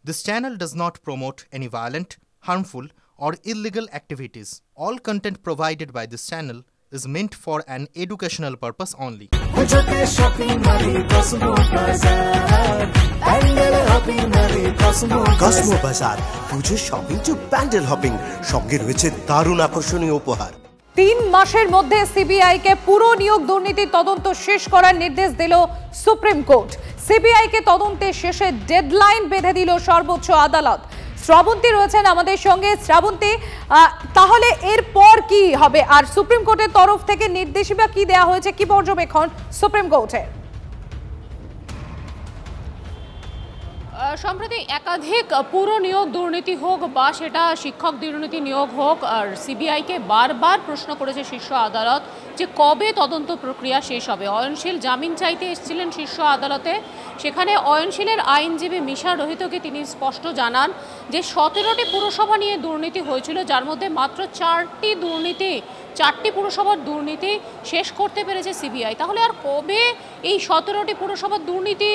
This channel does not promote any violent, harmful, or illegal activities. All content provided by this channel is meant for an educational purpose only. Cosmo বাজার পুজোর shopping two pandal hopping সঙ্গে রয়েছে দারুণ আকর্ষণীয় উপহার। 3 মাসের মধ্যে CBI কে পুরো নিয়োগ দুর্নীতি তদন্ত শেষ করার নির্দেশ দিল সুপ্রিম কোর্ট। সিবিআই কে তদন্তে শেষে ডেডলাইন বেঁধে দিল সর্বোচ্চ আদালত। শ্রাবন্তী রয়েছেন আমাদের সঙ্গে। শ্রাবন্তী, তাহলে এরপর কি হবে? আর সুপ্রিম কোর্টের তরফ থেকে নির্দেশিকা কি দেওয়া হয়েছে, কি পর্যবেক্ষণ সুপ্রিম কোর্টের? সম্প্রতি একাধিক পুরো নিয়োগ দুর্নীতি হোক বা সেটা শিক্ষক দুর্নীতি নিয়োগ হোক, আর সিবিআইকে বারবার প্রশ্ন করেছে শীর্ষ আদালত যে কবে তদন্ত প্রক্রিয়া শেষ হবে। অয়নশীল জামিন চাইতে এসেছিলেন শীর্ষ আদালতে, সেখানে অয়নশীলের আইনজীবী মিশা রোহিতকে তিনি স্পষ্ট জানান যে 17টি পুরসভা নিয়ে দুর্নীতি হয়েছিল, যার মধ্যে মাত্র 4টি পুরসভার দুর্নীতি শেষ করতে পেরেছে সিবিআই। তাহলে আর কবে এই 17টি পুরসভার দুর্নীতি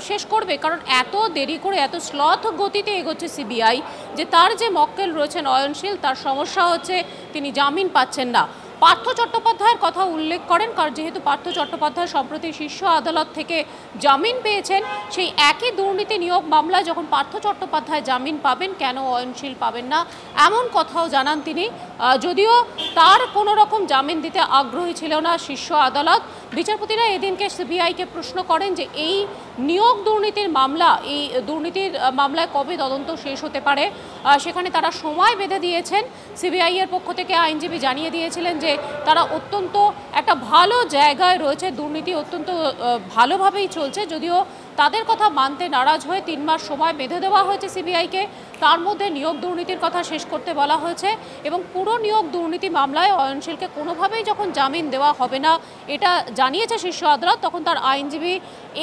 শেষ করবে? কারণ এত দেরি করে এত স্লথ গতিতে এগোচ্ছে সিবিআই যে তার যে মক্কেল রয়েছেন অয়নশীল, তার সমস্যা হচ্ছে তিনি জামিন পাচ্ছেন না। পার্থ চট্টোপাধ্যায়ের কথা উল্লেখ করেন, কারণ যেহেতু পার্থ চট্টোপাধ্যায় সম্প্রতি শীর্ষ আদালত থেকে জামিন পেয়েছেন, সেই একই দুর্নীতি নিয়োগ মামলায় যখন পার্থ চট্টোপাধ্যায় জামিন পাবেন, কেন অয়নশীল পাবেন না এমন কথাও জানান তিনি। যদিও তার কোনো রকম জামিন দিতে আগ্রহী ছিল না শীর্ষ আদালত। বিচারপতিরা এদিনকে সিবিআইকে প্রশ্ন করেন যে এই নিয়োগ দুর্নীতির মামলা, এই দুর্নীতির মামলায় কবে তদন্ত শেষ হতে পারে। সেখানে তারা সময় বেঁধে দিয়েছেন। সিবিআই এর পক্ষ থেকে আইনজীবী জানিয়ে দিয়েছিলেন যে তারা অত্যন্ত একটা ভালো জায়গায় রয়েছে, দুর্নীতি অত্যন্ত ভালোভাবেই চলছে। যদিও তাদের কথা মানতে নারাজ হয়ে 3 মাস সময় বেঁধে দেওয়া হয়েছে সিবিআইকে, তার মধ্যে নিয়োগ দুর্নীতির কথা শেষ করতে বলা হয়েছে এবং পুরো নিয়োগ দুর্নীতি মামলায় অয়নশীলকে কোনোভাবেই যখন জামিন দেওয়া হবে না এটা জানিয়েছে শীর্ষ আদালত, তখন তার আইনজীবী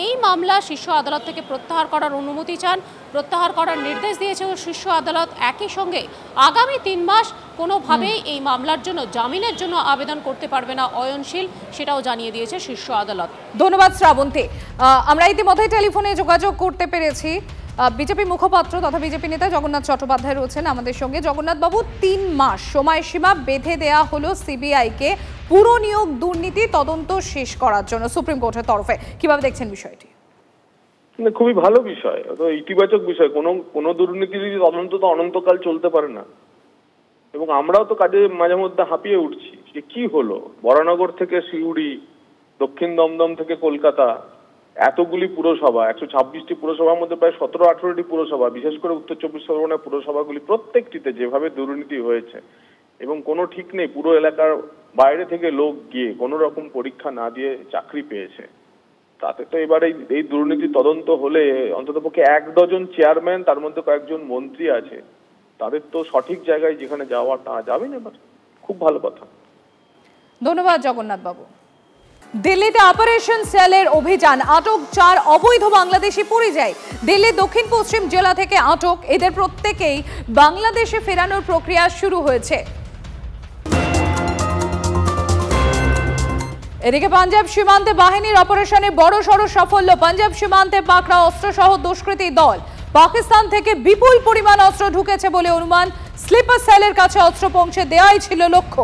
এই মামলা শীর্ষ আদালত থেকে প্রত্যাহার করার অনুমতি চান, প্রত্যাহার করার নির্দেশ দিয়েছে শীর্ষ আদালত। একই সঙ্গে আগামী 3 মাস কোনোভাবেই এই মামলার জন্য জামিনের জন্য আবেদন করতে পারবে না অয়নশীল, সেটাও জানিয়ে দিয়েছে শীর্ষ আদালত। ধন্যবাদ শ্রাবন্তী। আমরা ইতিমধ্যে টেলিফোনে যোগাযোগ করতে পেরেছি বিজেপি মুখপাত্র তথা বিজেপি নেতা জগন্নাথ চট্টোপাধ্যায় রয়েছেন আমাদের সঙ্গে। জগন্নাথ বাবু, 3 মাস সময়সীমা বেঁধে দেয়া হলো সিবিআইকে পুরো নিয়োগ দুর্নীতি তদন্ত শেষ করার জন্য সুপ্রিম কোর্টের তরফে, কিভাবে দেখছেন বিষয়টি? খুবই ভালো বিষয়, ইতিবাচক বিষয়। কোনো দুর্নীতির তদন্ত তো অনন্তকাল চলতে পারে না, এবং আমরাও তো কাজে মাঝে মধ্যে হাঁপিয়ে উঠছি যে কি হলো। বরানগর থেকে সিউড়ি, দক্ষিণ দমদম থেকে কলকাতা, এতগুলি পুরসভা, 126টি পুরসভার মধ্যে প্রায় 17-18টি পুরসভা, বিশেষ করে উত্তর 24 পরগনার পুরসভাগুলি প্রত্যেকটিতে যেভাবে দুর্নীতি হয়েছে এবং কোনো ঠিক নেই, পুরো এলাকার বাইরে থেকে লোক গিয়ে কোনো রকম পরীক্ষা না দিয়ে চাকরি পেয়েছে। তাতে তো এবারে এই দুর্নীতি তদন্ত হলে অন্ততপক্ষে 1 ডজন চেয়ারম্যান, তার মধ্যে কয়েকজন মন্ত্রী আছে, তাদের তো সঠিক জায়গায় যেখানে যাওয়ার তা যাবেন। এবার খুব ভালো কথা। ধন্যবাদ জগন্নাথ বাবু। দিল্লিতে অপারেশন সেলের অভিযান, আটক 4 অবৈধ বাংলাদেশি পরিযায়ী। দিল্লির দক্ষিণ পশ্চিম জেলা থেকে আটক এদের প্রত্যেকেই বাংলাদেশে ফেরানোর প্রক্রিয়া শুরু হয়েছে। এদিকে পাঞ্জাব সীমান্তে বাহিনীর অপারেশনে বড়সড় সাফল্য। পাঞ্জাব সীমান্তে পাকড়া অস্ত্রসহ দুষ্কৃতী দল। পাকিস্তান থেকে বিপুল পরিমাণ অস্ত্র ঢুকেছে বলে অনুমান। স্লিপার সেলের কাছে অস্ত্র পৌঁছে দেওয়াই ছিল লক্ষ্য।